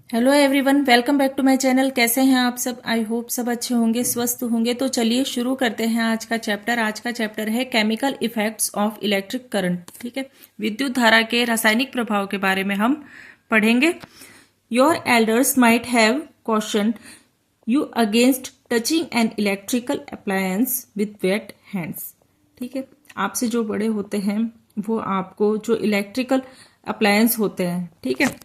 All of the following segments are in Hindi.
Hello everyone, welcome back to my channel. कैसे हैं आप सब? आई होप सब अच्छे होंगे, स्वस्थ होंगे। तो चलिए शुरू करते हैं आज का चैप्टर। आज का चैप्टर है chemical effects of electric current. ठीक है, विद्युत धारा के रासायनिक प्रभाव के बारे में हम पढ़ेंगे। Your elders might have question you against touching an electrical appliance with wet hands. ठीक है, आपसे जो बड़े होते हैं वो आपको जो इलेक्ट्रिकल अप्लायंस होते हैं, ठीक है,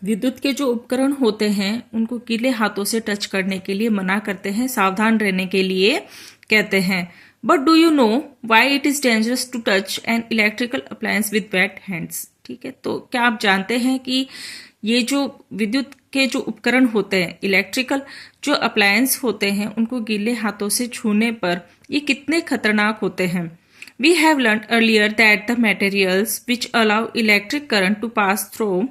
विद्युत के जो उपकरण होते हैं उनको गीले हाथों से टच करने के लिए मना करते हैं, सावधान रहने के लिए कहते हैं। But do you know why it is dangerous to touch an electrical appliance with wet hands. ठीक है, तो क्या आप जानते हैं कि ये जो विद्युत के जो उपकरण होते हैं, इलेक्ट्रिकल जो अप्लायंस होते हैं, उनको गीले हाथों से छूने पर ये कितने खतरनाक होते हैं। We have learned earlier that the materials which allow electric current to pass through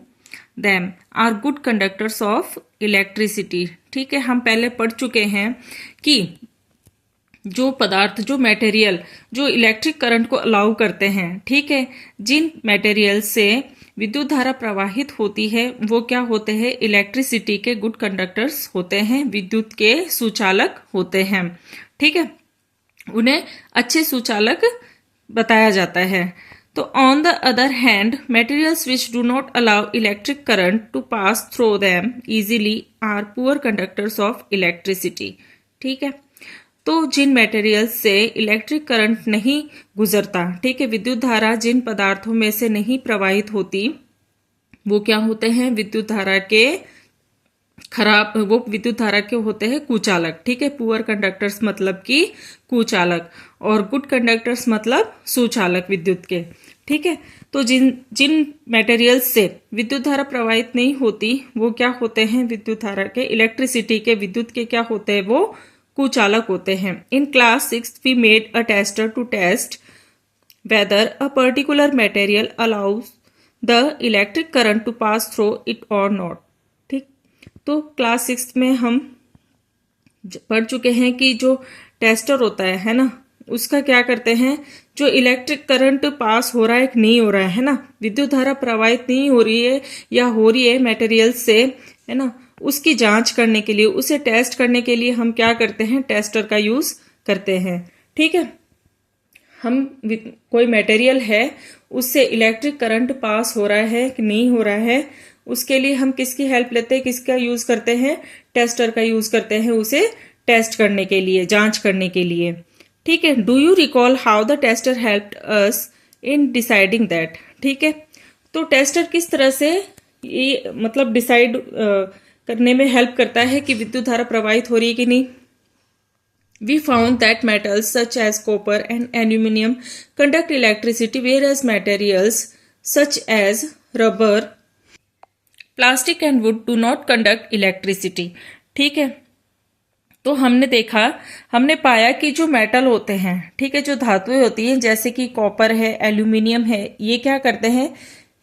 them are good conductors of electricity। ठीक है, हम पहले पढ़ चुके हैं कि जो पदार्थ, जो मटेरियल जो इलेक्ट्रिक करंट को अलाउ करते हैं, ठीक है, जिन मटेरियल से विद्युत धारा प्रवाहित होती है वो क्या होते हैं? इलेक्ट्रिसिटी के गुड कंडक्टर्स होते हैं, विद्युत के सुचालक होते हैं। ठीक है, उन्हें अच्छे सुचालक बताया जाता है। तो on the other hand materials which do not allow electric current to pass through them easily are poor conductors of electricity. ठीक है, तो जिन मेटेरियल्स से इलेक्ट्रिक करंट नहीं गुजरता, ठीक है, विद्युत धारा जिन पदार्थों में से नहीं प्रवाहित होती, वो क्या होते हैं? विद्युत धारा के खराब, वो विद्युत धारा के होते हैं कुचालक। ठीक है, पुअर कंडक्टर्स मतलब कि कुचालक, और गुड कंडक्टर्स मतलब सुचालक विद्युत के। ठीक है, तो जिन जिन मटेरियल्स से विद्युत धारा प्रवाहित नहीं होती वो क्या होते हैं? विद्युत धारा के, इलेक्ट्रिसिटी के, विद्युत के क्या होते हैं? वो कुचालक होते हैं। In class 6 we made a tester to test whether a particular material allows the electric current to pass through it और नॉट। ठीक, तो क्लास 6 में हम पढ़ चुके हैं कि जो टेस्टर होता है ना, उसका क्या करते हैं? जो इलेक्ट्रिक करंट पास हो रहा है कि नहीं हो रहा है ना, विद्युत धारा प्रवाहित नहीं हो रही है या हो रही है मटेरियल से, है ना, उसकी जांच करने के लिए, उसे टेस्ट करने के लिए हम क्या करते हैं? टेस्टर का यूज करते हैं। ठीक है, हम कोई मटेरियल है उससे इलेक्ट्रिक करंट पास हो रहा है कि नहीं हो रहा है, उसके लिए हम किसकी हेल्प लेते हैं? किसका यूज करते हैं? टेस्टर का यूज करते हैं, उसे टेस्ट करने के लिए, जांच करने के लिए। ठीक है, do you recall how the tester helped us in deciding that. ठीक है, तो टेस्टर किस तरह से ये मतलब डिसाइड करने में हेल्प करता है कि विद्युत धारा प्रवाहित हो रही है कि नहीं। We found that metals such as copper and aluminium conduct electricity, whereas materials such as rubber, plastic and wood do not conduct electricity। ठीक है, तो हमने पाया कि जो मेटल होते हैं, ठीक है, जो धातुएं होती हैं जैसे कि कॉपर है, एल्यूमिनियम है, ये क्या करते हैं,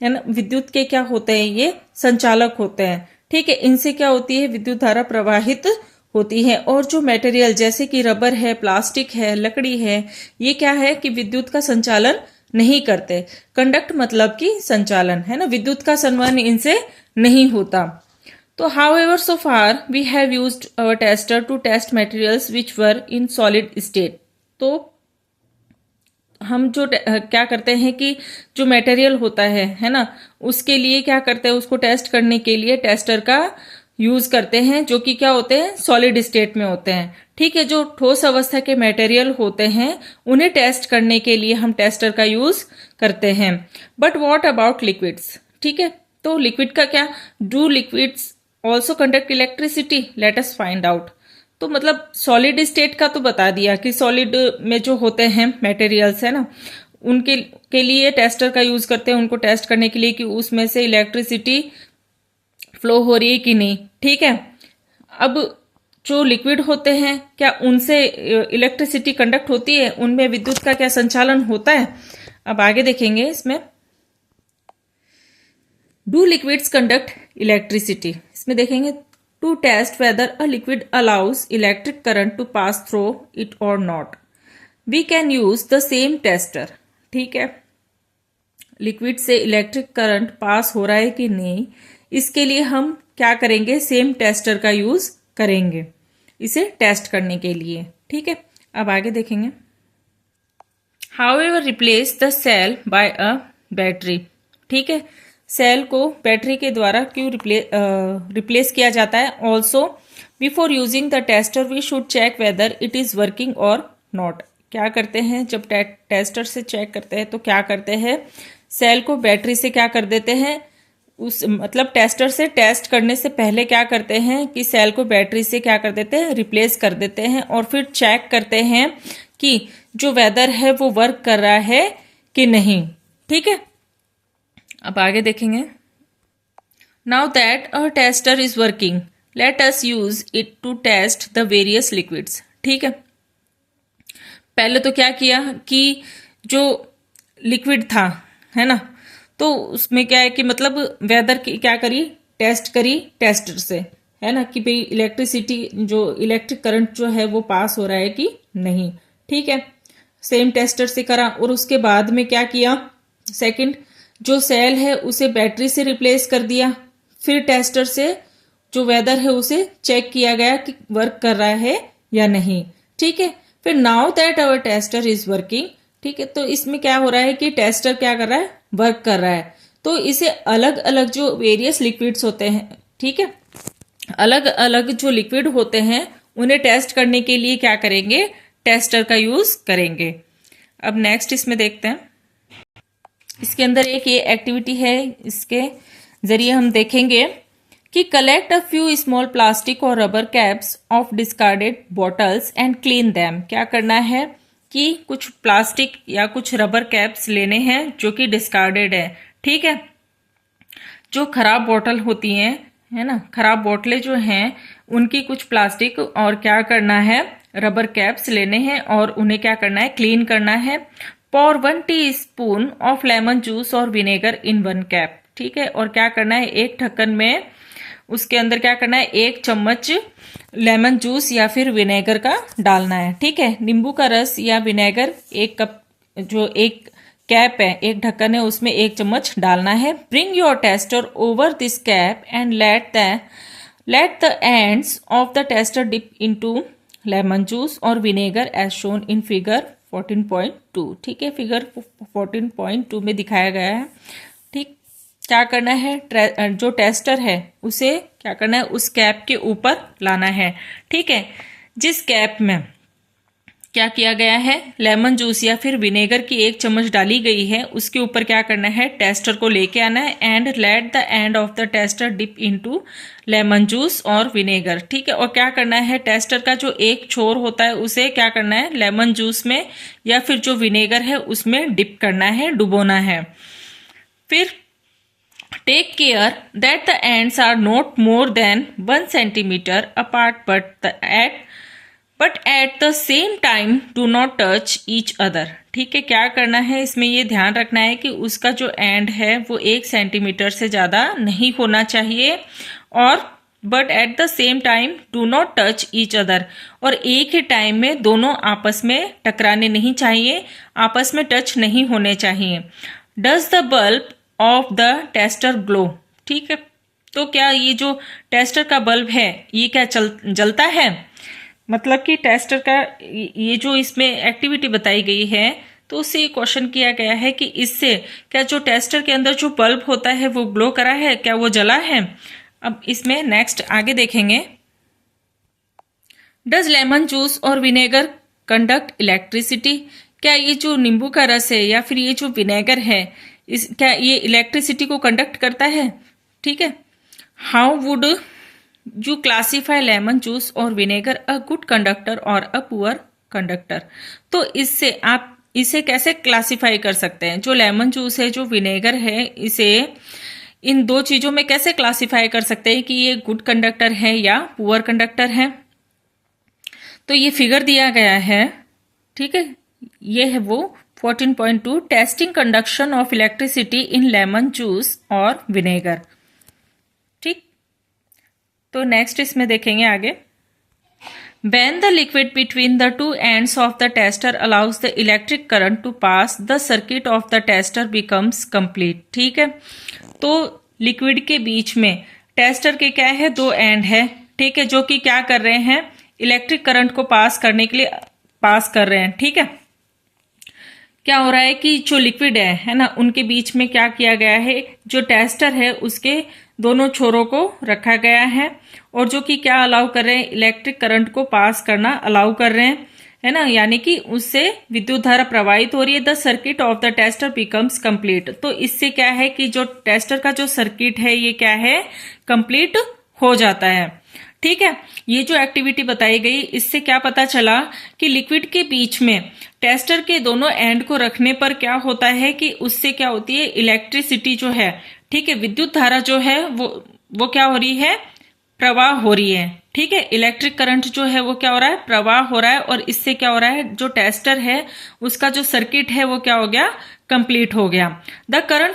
है ना, विद्युत के क्या होते हैं? ये संचालक होते हैं। ठीक है, इनसे क्या होती है? विद्युत धारा प्रवाहित होती है। और जो मटेरियल जैसे कि रबर है, प्लास्टिक है, लकड़ी है, ये क्या है कि विद्युत का संचालन नहीं करते। कंडक्ट मतलब कि संचालन, है ना, विद्युत का संवहन इनसे नहीं होता। तो however so far we have used our tester to test materials which were in solid state। तो हम जो क्या करते हैं कि जो मटेरियल होता है ना, उसके लिए क्या करते हैं? उसको टेस्ट करने के लिए टेस्टर का यूज करते हैं, जो कि क्या होते हैं? सॉलिड स्टेट में होते हैं। ठीक है, जो ठोस अवस्था के मटेरियल होते हैं उन्हें टेस्ट करने के लिए हम टेस्टर का यूज करते हैं। But what about liquids. ठीक है, तो लिक्विड का क्या? Do liquids also conduct electricity? Let us find out. तो मतलब सॉलिड स्टेट का तो बता दिया कि सॉलिड में जो होते हैं मटेरियल्स, है ना, उनके के लिए टेस्टर का यूज करते हैं, उनको टेस्ट करने के लिए कि उसमें से इलेक्ट्रिसिटी फ्लो हो रही है कि नहीं। ठीक है, अब जो लिक्विड होते हैं क्या उनसे इलेक्ट्रिसिटी कंडक्ट होती है? उनमें विद्युत का क्या संचालन होता है? अब आगे देखेंगे इसमें। डू लिक्विड्स कंडक्ट इलेक्ट्रिसिटी, इसमें देखेंगे to test whether a liquid allows electric current to pass through it और not we can use the same tester. ठीक है, लिक्विड से इलेक्ट्रिक करंट पास हो रहा है कि नहीं, इसके लिए हम क्या करेंगे, सेम टेस्टर का यूज करेंगे इसे टेस्ट करने के लिए। ठीक है, अब आगे देखेंगे। However replace the cell by a battery. ठीक है, सेल को बैटरी के द्वारा क्यों रिप्लेस किया जाता है। Also before using the tester we should check whether it is working or not. क्या करते हैं, जब टेस्टर से चेक करते हैं तो क्या करते हैं, सेल को बैटरी से क्या कर देते हैं, उस मतलब टेस्टर से टेस्ट करने से पहले क्या करते हैं कि सेल को बैटरी से क्या कर देते हैं, रिप्लेस कर देते हैं और फिर चेक करते हैं कि जो वेदर है वो वर्क कर रहा है कि नहीं। ठीक है, अब आगे देखेंगे। Now that our tester is working let us use it to test the various liquids. ठीक है, पहले तो क्या किया कि जो लिक्विड था, है ना, तो उसमें क्या है कि मतलब वेदर की क्या करी, टेस्ट करी टेस्टर से, है ना, कि भाई इलेक्ट्रिसिटी जो इलेक्ट्रिक करंट जो है वो पास हो रहा है कि नहीं। ठीक है, सेम टेस्टर से करा और उसके बाद में क्या किया, सेकंड जो सेल है उसे बैटरी से रिप्लेस कर दिया, फिर टेस्टर से जो वेदर है उसे चेक किया गया कि वर्क कर रहा है या नहीं। ठीक है, फिर now that our tester is working. ठीक है, तो इसमें क्या हो रहा है कि टेस्टर क्या कर रहा है, वर्क कर रहा है। तो इसे अलग अलग जो वेरियस लिक्विड्स होते हैं, ठीक है, अलग अलग जो लिक्विड होते हैं उन्हें टेस्ट करने के लिए क्या करेंगे, टेस्टर का यूज करेंगे। अब नेक्स्ट इसमें देखते हैं, इसके अंदर एक ये एक्टिविटी है, इसके जरिए हम देखेंगे कि collect a few small plastic और rubber caps of discarded bottles and clean them. क्या करना है कि कुछ प्लास्टिक या कुछ रबर कैप्स लेने हैं जो कि डिस्कार्डेड है। ठीक है, जो खराब बोतल होती हैं, है ना, खराब बोतलें जो हैं उनकी कुछ प्लास्टिक और क्या करना है, रबर कैप्स लेने हैं और उन्हें क्या करना है, क्लीन करना है। पॉर 1 टीस्पून ऑफ लेमन जूस और विनेगर इन 1 कैप। ठीक है, और क्या करना है, एक ढक्कन में उसके अंदर क्या करना है, 1 चम्मच लेमन जूस या फिर विनेगर का डालना है। ठीक है, नींबू का रस या विनेगर 1 कप, जो 1 कैप है, 1 ढक्कन है, उसमें 1 चम्मच डालना है। Bring your tester over this cap and let the ends of the tester dip into lemon juice और vinegar as shown in figure 14.2। ठीक है, फिगर 14.2 में दिखाया गया है। ठीक, क्या करना है, जो टेस्टर है उसे क्या करना है, उस कैप के ऊपर लाना है। ठीक है, जिस कैप में क्या किया गया है, लेमन जूस या फिर विनेगर की 1 चम्मच डाली गई है, उसके ऊपर क्या करना है, टेस्टर को लेके आना है and let the end of the tester dip into lemon juice और विनेगर। ठीक है, और क्या करना है, टेस्टर का जो एक छोर होता है उसे क्या करना है, लेमन जूस में या फिर जो विनेगर है उसमें डिप करना है, डुबोना है। फिर take care that the ends are not more than 1 centimetre apart but at the same time do not touch each other. ठीक है, क्या करना है, इसमें ये ध्यान रखना है कि उसका जो एंड है वो 1 सेंटीमीटर से ज़्यादा नहीं होना चाहिए, और but at the same time do not touch each other, और एक ही टाइम में दोनों आपस में टकराने नहीं चाहिए, आपस में टच नहीं होने चाहिए। Does the bulb of the tester glow. ठीक है, तो क्या ये जो टेस्टर का बल्ब है ये क्या जलता है, मतलब कि टेस्टर का ये जो इसमें एक्टिविटी बताई गई है तो उससे ये क्वेश्चन किया गया है कि इससे क्या जो टेस्टर के अंदर जो बल्ब होता है वो ग्लो करा है, क्या वो जला है। अब इसमें नेक्स्ट आगे देखेंगे, डज लेमन जूस और विनेगर कंडक्ट इलेक्ट्रिसिटी। क्या ये जो नींबू का रस है या फिर ये जो विनेगर है क्या ये इलेक्ट्रिसिटी को कंडक्ट करता है। ठीक है, how would you classify lemon juice और विनेगर अ गुड कंडक्टर और अ पुअर कंडक्टर। तो इससे आप इसे कैसे क्लासीफाई कर सकते हैं, जो लेमन जूस है, जो विनेगर है, इसे इन 2 चीजों में कैसे क्लासीफाई कर सकते हैं कि ये गुड कंडक्टर है या पुअर कंडक्टर है। तो ये फिगर दिया गया है। ठीक है, ये है वो 14.2 testing conduction of electricity in lemon juice और विनेगर। ठीक, तो नेक्स्ट इसमें देखेंगे आगे, When the liquid between the 2 ends of the tester allows the electric current to pass, the circuit of the tester becomes complete। ठीक है, तो लिक्विड के बीच में टेस्टर के क्या है, 2 एंड है, ठीक है, जो कि क्या कर रहे हैं, इलेक्ट्रिक करंट को पास करने के लिए पास कर रहे हैं, ठीक है। क्या हो रहा है कि जो लिक्विड है ना, उनके बीच में क्या किया गया है, जो टेस्टर है उसके दोनों छोरों को रखा गया है और जो कि क्या अलाउ कर रहे हैं, इलेक्ट्रिक करंट को पास करना अलाउ कर रहे हैं, है ना, यानी कि उससे विद्युत धारा प्रवाहित हो रही है। The circuit of the tester becomes complete. तो इससे क्या है कि जो टेस्टर का जो सर्किट है ये क्या है, कंप्लीट हो जाता है, ठीक है। ये जो एक्टिविटी बताई गई, इससे क्या पता चला कि लिक्विड के बीच में टेस्टर के दोनों एंड को रखने पर क्या होता है कि उससे क्या होती है, इलेक्ट्रिसिटी जो है, ठीक है, विद्युत धारा जो है वो क्या हो रही है, प्रवाह हो रही है, ठीक है। इलेक्ट्रिक करंट जो है वो क्या हो रहा है, प्रवाह हो रहा है और इससे क्या हो रहा है, जो टेस्टर है उसका जो सर्किट है वो क्या हो गया, कंप्लीट हो गया। The current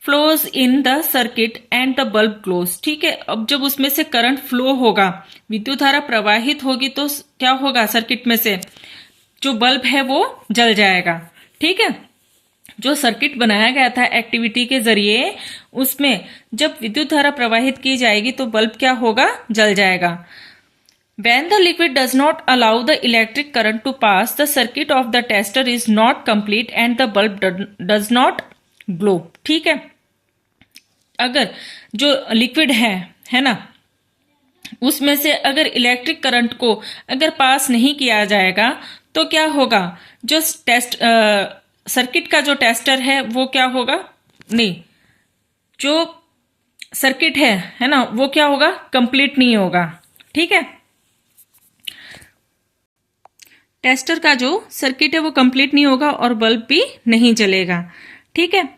flows in the circuit and the bulb close, ठीक है। अब जब उसमें से करंट फ्लो होगा, विद्युत धारा प्रवाहित होगी, तो क्या होगा, सर्किट में से जो बल्ब है वो जल जाएगा, ठीक है। जो सर्किट बनाया गया था एक्टिविटी के जरिए, उसमें जब विद्युत धारा प्रवाहित की जाएगी तो बल्ब क्या होगा, जल जाएगा। When the liquid does not allow the electric current to pass, the circuit of the tester is not complete and the bulb does not glow, ठीक है। अगर जो लिक्विड है ना, उसमें से अगर इलेक्ट्रिक करंट को अगर पास नहीं किया जाएगा तो क्या होगा, जो सर्किट का जो टेस्टर है वो क्या होगा, नहीं, जो सर्किट है ना, वो क्या होगा, कंप्लीट नहीं होगा, ठीक है। टेस्टर का जो सर्किट है वो कंप्लीट नहीं होगा और बल्ब भी नहीं जलेगा, ठीक है।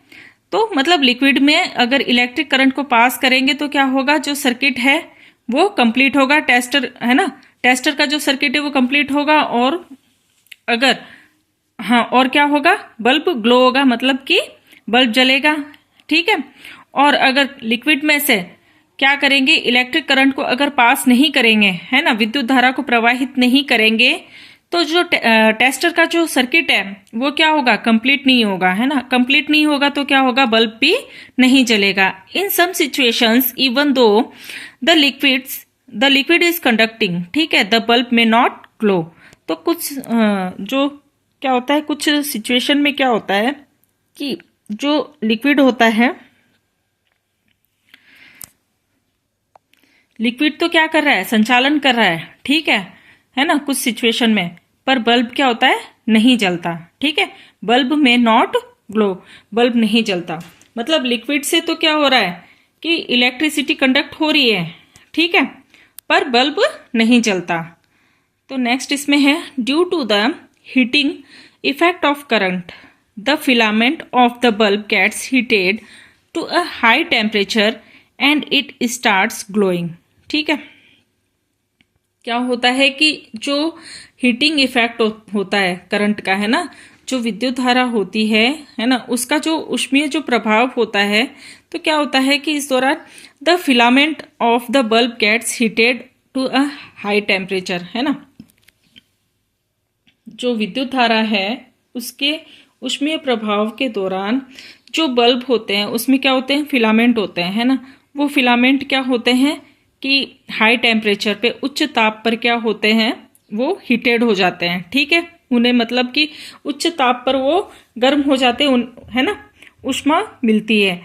तो मतलब लिक्विड में अगर इलेक्ट्रिक करंट को पास करेंगे तो क्या होगा, जो सर्किट है वो कंप्लीट होगा, टेस्टर है ना, टेस्टर का जो सर्किट है वो कंप्लीट होगा और अगर हाँ, और क्या होगा, बल्ब ग्लो होगा, मतलब कि बल्ब जलेगा, ठीक है। और अगर लिक्विड में से क्या करेंगे, इलेक्ट्रिक करंट को अगर पास नहीं करेंगे, है ना, विद्युत धारा को प्रवाहित नहीं करेंगे, तो जो टेस्टर का जो सर्किट है वो क्या होगा, कंप्लीट नहीं होगा, है ना। कंप्लीट नहीं होगा तो क्या होगा, बल्ब भी नहीं जलेगा। In some situations even though the liquid is conducting, ठीक है, the bulb may not glow. तो कुछ जो क्या होता है, कुछ सिचुएशन में क्या होता है कि जो लिक्विड होता है, लिक्विड तो क्या कर रहा है, संचालन कर रहा है, ठीक है ना, कुछ सिचुएशन में, पर बल्ब क्या होता है, नहीं जलता, ठीक है। Bulb may not glow, bulb नहीं जलता, मतलब लिक्विड से तो क्या हो रहा है कि इलेक्ट्रिसिटी कंडक्ट हो रही है, ठीक है, पर बल्ब नहीं जलता। तो नेक्स्ट इसमें है, due to the heating effect of current the filament of the bulb gets heated to a high temperature and it starts glowing, ठीक है। क्या होता है कि जो हीटिंग इफेक्ट होता है करंट का, है ना, जो विद्युत धारा होती है ना, उसका जो ऊष्मीय जो प्रभाव होता है, तो क्या होता है कि इस दौरान the filament of the bulb gets heated to a high temperature, है ना, जो विद्युत धारा है उसके ऊष्मीय प्रभाव के दौरान जो बल्ब होते हैं उसमें क्या होते हैं, फिलामेंट होते हैं, है ना। वो फिलामेंट क्या होते हैं कि हाई टेम्परेचर पे, उच्च ताप पर क्या होते हैं, वो हीटेड हो जाते हैं, ठीक है। उन्हें मतलब कि उच्च ताप पर वो गर्म हो जाते हैं, है ना, ऊष्मा मिलती है।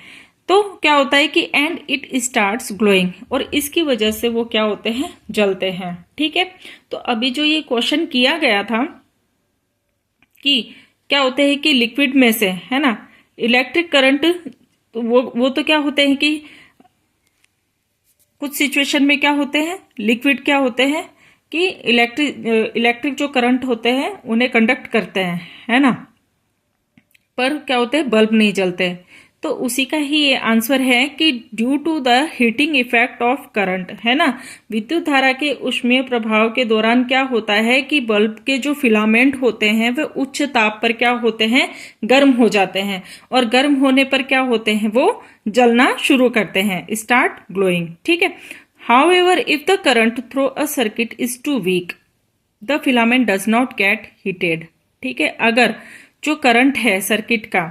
तो क्या होता है कि एंड इट स्टार्ट्स ग्लोइंग, और इसकी वजह से वो क्या होते हैं, जलते हैं, ठीक है। तो अभी जो ये क्वेश्चन किया गया था कि क्या होते हैं कि लिक्विड में से, है ना, इलेक्ट्रिक करंट, वो तो क्या होते हैं कि कुछ सिचुएशन में क्या होते हैं, लिक्विड क्या होते हैं कि इलेक्ट्रिक जो करंट होते हैं उन्हें कंडक्ट करते हैं, है ना, पर क्या होते हैं, बल्ब नहीं जलते। तो उसी का ही ये आंसर है कि due to the heating effect of current, है ना, विद्युत धारा के ऊष्मीय प्रभाव के दौरान क्या होता है कि बल्ब के जो फिलामेंट होते हैं वे उच्च ताप पर क्या होते हैं, गर्म हो जाते हैं, और गर्म होने पर क्या होते हैं, वो जलना शुरू करते हैं, स्टार्ट ग्लोइंग, ठीक है। However if the current through a circuit is too weak the filament does not get heated, ठीक है। अगर जो करंट है सर्किट का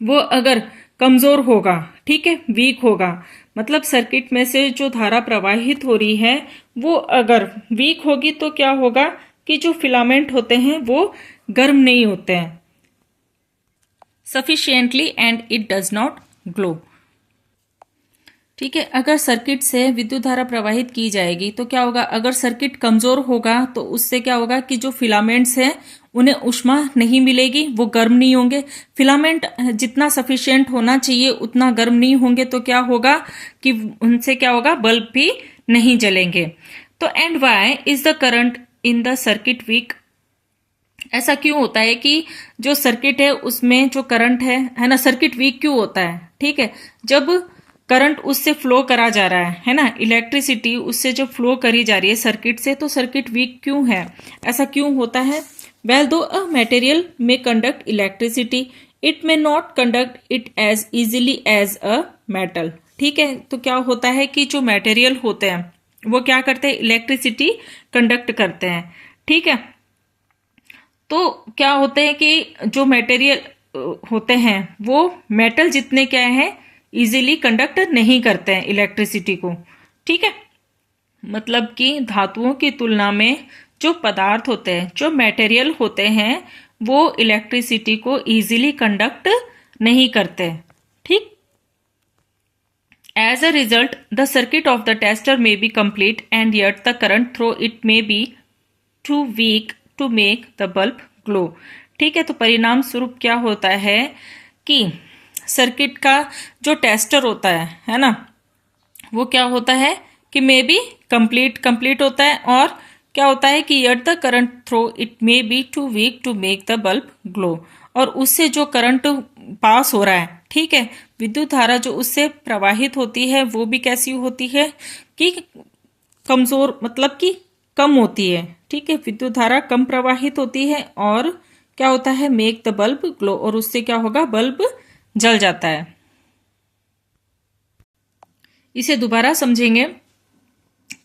वो अगर कमजोर होगा, ठीक है, वीक होगा। मतलब सर्किट में से जो धारा प्रवाहित हो रही है वो अगर वीक होगी तो क्या होगा कि जो फिलामेंट होते हैं वो गर्म नहीं होते हैं sufficiently and it does not glow. ठीक है, अगर सर्किट से विद्युत धारा प्रवाहित की जाएगी तो क्या होगा, अगर सर्किट कमजोर होगा तो उससे क्या होगा कि जो फिलामेंट्स हैं उन्हें ऊष्मा नहीं मिलेगी, वो गर्म नहीं होंगे। फिलामेंट जितना सफिशिएंट होना चाहिए उतना गर्म नहीं होंगे तो क्या होगा कि उनसे क्या होगा, बल्ब भी नहीं जलेंगे। तो and why is the current in the circuit weak. ऐसा क्यों होता है कि जो सर्किट है उसमें जो करंट है ना, सर्किट वीक क्यों होता है? ठीक है, जब करंट उससे फ्लो करा जा रहा है ना, इलेक्ट्रिसिटी उससे जो फ्लो करी जा रही है सर्किट से, तो सर्किट वीक क्यों है, ऐसा क्यों होता है? Well though a material may conduct electricity it may not conduct it as easily as a metal. ठीक है, तो क्या होता है कि जो मटेरियल होते हैं वो क्या करते हैं, इलेक्ट्रिसिटी कंडक्ट करते हैं। ठीक है, तो क्या होते हैं कि जो मटेरियल होते हैं वो मेटल जितने क्या है इजीली कंडक्ट नहीं करते हैं इलेक्ट्रिसिटी को। ठीक है, मतलब कि धातुओं की तुलना में जो पदार्थ होते हैं, जो मटेरियल होते हैं, वो इलेक्ट्रिसिटी को इजीली कंडक्ट नहीं करते। ठीक, as a result the circuit of the tester may be complete and yet the current through it may be too weak to make the bulb glow. ठीक है, तो परिणाम स्वरूप क्या होता है कि सर्किट का जो टेस्टर होता है ना, वो क्या होता है कि मे बी कंप्लीट होता है, और क्या होता है कि yet the current through it may be too weak to make the bulb glow. और उससे जो करंट पास हो रहा है, ठीक है, विद्युत धारा जो उससे प्रवाहित होती है वो भी कैसी होती है कि कमजोर, मतलब कि कम होती है। ठीक है, विद्युत धारा कम प्रवाहित होती है और क्या होता है, मेक द बल्ब ग्लो, और उससे क्या होगा, बल्ब जल जाता है। इसे दोबारा समझेंगे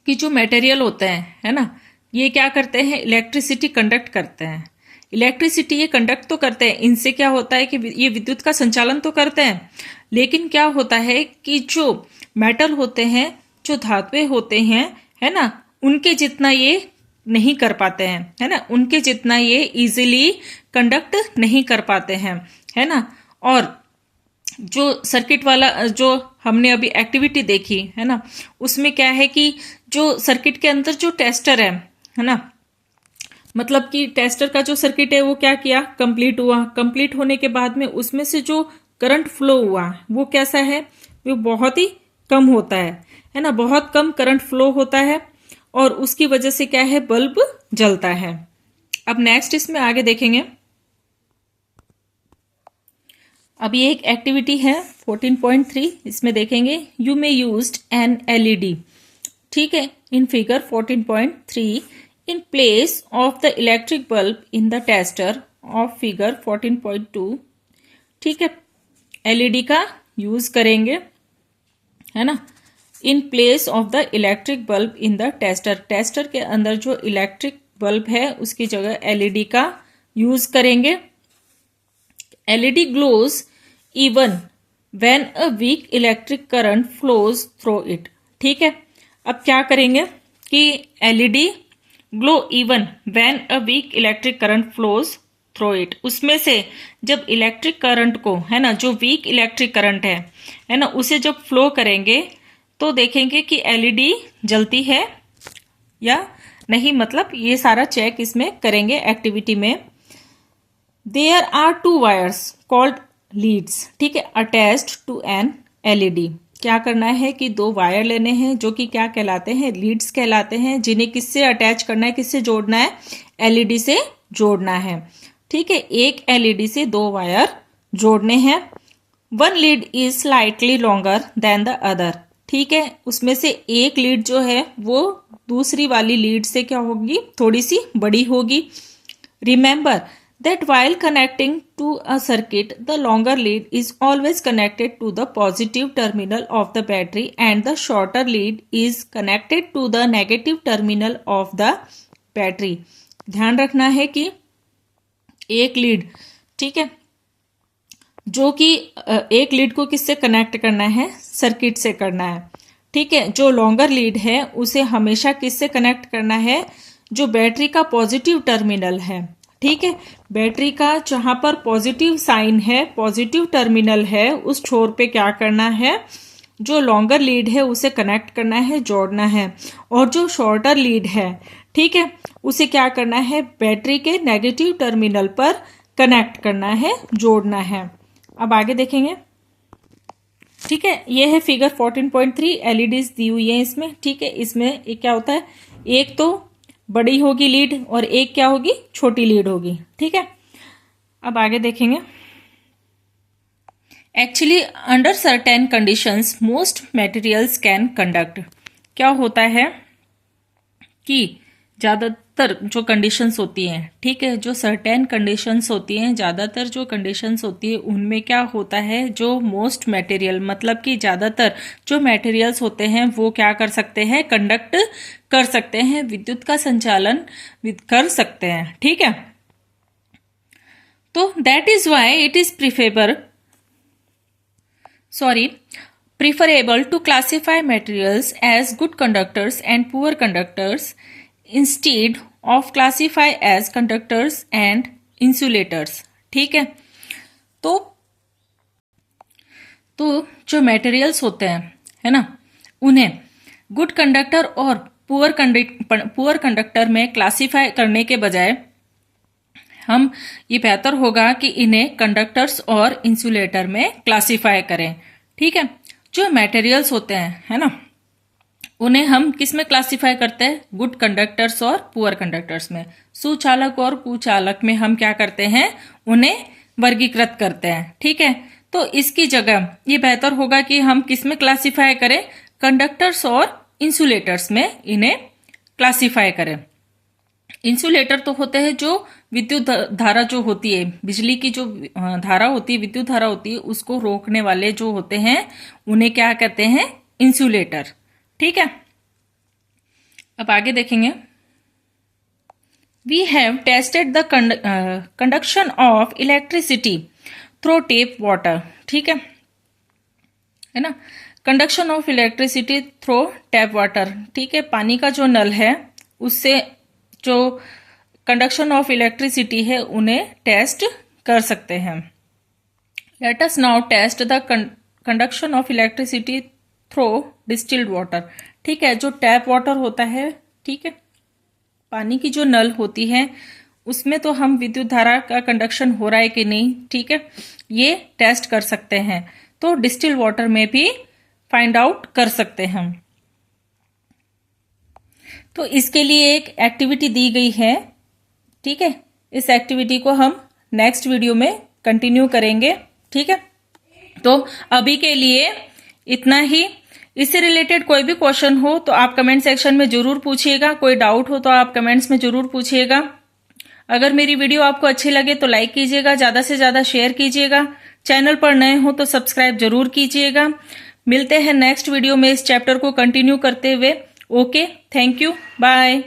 कि जो मटेरियल होते हैं है ना, ये क्या करते हैं, इलेक्ट्रिसिटी कंडक्ट करते हैं। इलेक्ट्रिसिटी ये कंडक्ट तो करते हैं, इनसे क्या होता है कि ये विद्युत का संचालन तो करते हैं, लेकिन क्या होता है कि जो मेटल होते हैं, जो धातुएं होते हैं है ना, उनके जितना ये नहीं कर पाते हैं, है ना, उनके जितना ये इजीली कंडक्ट नहीं कर पाते हैं, है ना। और जो सर्किट वाला जो हमने अभी एक्टिविटी देखी है ना, उसमें क्या है कि जो सर्किट के अंदर जो टेस्टर है ना, मतलब कि टेस्टर का जो सर्किट है वो क्या किया, कंप्लीट हुआ। कंप्लीट होने के बाद में उसमें से जो करंट फ्लो हुआ वो कैसा है, वो बहुत ही कम होता है ना, बहुत कम करंट फ्लो होता है, और उसकी वजह से क्या है, बल्ब जलता है। अब नेक्स्ट इसमें आगे देखेंगे। अभी एक एक्टिविटी है 14.3, इसमें देखेंगे you may used N LED. ठीक है, in figure 14.3 in place of the electric bulb in the tester of figure 14.2। ठीक है, एलईडी का यूज करेंगे है ना, in place of the electric bulb in the tester. Tester के अंदर जो इलेक्ट्रिक बल्ब है उसकी जगह एलईडी का यूज करेंगे। LED glows even when a weak electric current flows through it। ठीक है, अब क्या करेंगे कि LED glow even when a weak electric current flows through it, उसमें से जब इलेक्ट्रिक करंट को है ना, जो वीक इलेक्ट्रिक करंट है ना, उसे जब फ्लो करेंगे तो देखेंगे कि LED जलती है या नहीं। मतलब ये सारा चेक इसमें करेंगे एक्टिविटी में। There are two wires called leads, ठीक है, attached to an LED। क्या करना है कि दो वायर लेने हैं जो कि क्या कहलाते हैं, लीड्स कहलाते हैं, जिन्हें किससे अटैच करना है, किससे जोड़ना है, LED से जोड़ना है। ठीक है, एक LED से दो वायर जोड़ने हैं। One lead is slightly longer than the other. ठीक है, उसमें से एक लीड जो है वो दूसरी वाली लीड से क्या होगी, थोड़ी सी बड़ी होगी। Remember that while connecting to a circuit, the longer lead is always connected to the positive terminal of the battery and the shorter lead is connected to the negative terminal of the battery। ध्यान रखना है कि एक लीड, ठीक है, जो कि एक लीड को किससे कनेक्ट करना है, सर्किट से करना है। ठीक है, जो लॉन्गर लीड है उसे हमेशा किससे कनेक्ट करना है, जो बैटरी का पॉजिटिव टर्मिनल है। ठीक है, बैटरी का जहां पर पॉजिटिव साइन है, पॉजिटिव टर्मिनल है, उस छोर पे क्या करना है, जो लॉन्गर लीड है उसे कनेक्ट करना है, जोड़ना है। और जो शॉर्टर लीड है, ठीक है, उसे क्या करना है, बैटरी के नेगेटिव टर्मिनल पर कनेक्ट करना है, जोड़ना है। अब आगे देखेंगे। ठीक है, ये है फिगर 14.3, एलईडीज दी हुई है इसमें। ठीक है, इसमें एक क्या होता है, एक तो बड़ी होगी लीड और एक क्या होगी, छोटी लीड होगी। ठीक है, अब आगे देखेंगे। Actually under certain conditions most materials can conduct. क्या होता है कि ज्यादातर जो कंडीशंस होती हैं, ठीक है, जो सर्टेन कंडीशंस होती हैं, ज्यादातर जो कंडीशंस होती है उनमें क्या होता है, जो मोस्ट मटेरियल मतलब कि ज्यादातर जो मटेरियल्स होते हैं वो क्या कर सकते हैं, कंडक्ट कर सकते हैं, विद्युत का संचालन कर सकते हैं। ठीक है, तो that is why it is preferable to classify materials as good conductors and poor conductors instead of classify as conductors and insulators। ठीक है, तो जो मटेरियल्स होते हैं, है ना, उन्हें गुड कंडक्टर और पुअर कंडक्टर में क्लासिफाई करने के बजाय हम ये बेहतर होगा कि इन्हें कंडक्टर्स और इंसुलेटर में क्लासिफाई करें। ठीक है, जो मटेरियल्स होते हैं, है ना, उन्हें हम किस में क्लासिफाई करते हैं, गुड कंडक्टर्स और पुअर कंडक्टर्स में। सुचालक और कुचालक में हम क्या करते हैं, उन्हें वर्गीकृत करते हैं। ठीक है, तो इसकी जगह ये बेहतर होगा कि हम किस में क्लासिफाई करें, कंडक्टर्स और इंसुलेटर्स में इन्हें क्लासिफाई करें। इंसुलेटर तो होते हैं जो विद्युत धारा जो होती है, बिजली की जो धारा होती है, विद्युत धारा होती है, उसको रोकने वाले जो होते हैं उन्हें क्या कहते हैं, इंसुलेटर। ठीक है, अब आगे देखेंगे। We have tested the conduction of electricity through tap water. ठीक है ना, conduction of electricity through tap water. ठीक है, पानी का जो नल है उससे जो कंडक्शन ऑफ इलेक्ट्रिसिटी है उन्हें टेस्ट कर सकते हैं। Let us now test the conduction of electricity through distilled water. ठीक है, जो टैप वाटर होता है, ठीक है, पानी की जो नल होती है उसमें तो हम विद्युत धारा का कंडक्शन हो रहा है कि नहीं, ठीक है, ये टेस्ट कर सकते हैं। तो डिस्टिल्ड वाटर में भी फाइंड आउट कर सकते हैं हम। तो इसके लिए एक एक्टिविटी दी गई है। ठीक है, इस एक्टिविटी को हम नेक्स्ट वीडियो में कंटिन्यू करेंगे। ठीक है, तो अभी के लिए इतना ही। इससे रिलेटेड कोई भी क्वेश्चन हो तो आप कमेंट सेक्शन में जरूर पूछिएगा, कोई डाउट हो तो आप कमेंट्स में जरूर पूछिएगा। अगर मेरी वीडियो आपको अच्छी लगे तो लाइक कीजिएगा, ज्यादा से ज्यादा शेयर कीजिएगा, चैनल पर नए हो तो सब्सक्राइब जरूर कीजिएगा। मिलते हैं नेक्स्ट वीडियो में इस चैप्टर को कंटिन्यू करते हुए। Okay, thank you, bye.